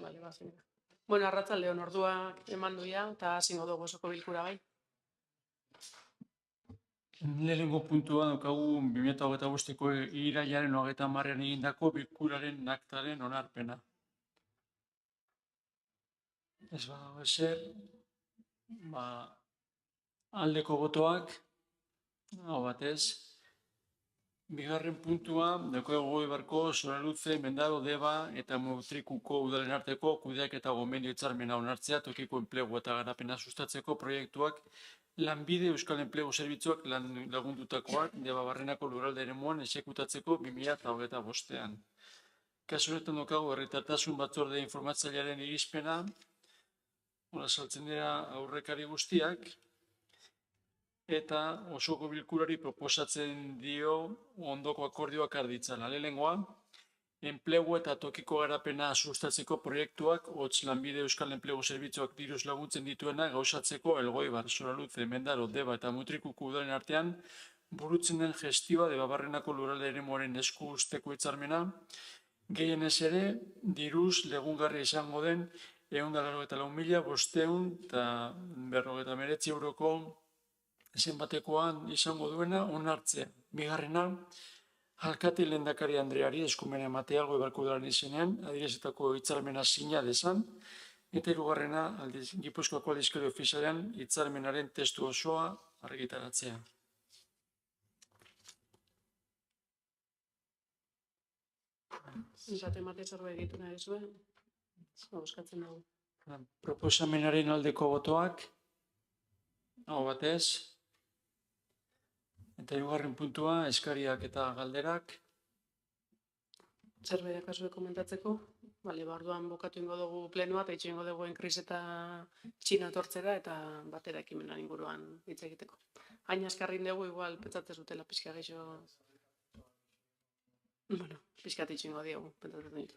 Bale, bazen. Bueno, arratsaldeon orduak eman duia, eta hasingo dugu osoko bilkura bai. Lehenengo puntua daukagu 2025ko irailaren 30ean egindako bilkuraren aktaren onarpena. Ez badago ezer, aldeko botoak, aho batez. Bigarren puntua, daukagu Elgoibarko, Soraluze, Mendaro, Deba eta Mutrikuko udalen arteko kudeaketa gomendio hitzarmena onartzea tokiko enplegu eta garapena sustatzeko proiektuak Lanbide Euskal Enplegu Zerbitzuak lagundutakoak Deba Barrenako lurralde eremuan exekutatzeko 2025. Kasu honetan daukagu herritartasun batzorde informatzailearen irizpena, saltzen dira aurrekari guztiak, eta osoko bilkurari proposatzen dio ondoko akordioak har ditzala. Lehenengoa, enplegu eta tokiko garapena sustatzeko proiektuak hotz Lanbide Euskal Enplegu Zerbitzuak diruz laguntzen dituena gauzatzeko Elgoibar, Soraluze, Mendaro, Deba eta Mutrikuko udalen artean burutzen den gestioa Deba Barrenako lurralde eremuaren esku usteko hitzarmena, gehienez ere, diruz legungarri izango den 194.549 euroko zenbatekoan izango duena onartzea. Bigarrena, alkate lehendakari Andreari eskumena ematea Elgoibarko udalaren izenean, adierazitako hitzarmena sina dezan, eta hirugarrena, Gipuzkoako aldizkari ofizialean hitzarmenaren testu osoa argitaratzea. Zate emate zerbait egitu nahi zuen, eskatzen dugu. Proposamenaren aldeko botoak, aho batez, eta hirugarren puntua, eskariak eta galderak. Zerbait kasue komentatzeko? Bale, orduan bukatu ingo dugu plenua, eta itxo ingo dugu enkriz eta txina etortzera, eta batera ekimenan inguruan hitz egiteko. Hain askarrin dugu, igual, pentsatzen zutela pixka geixo... Bueno, pixkat itxo ingo diogu, pentsatzen dut.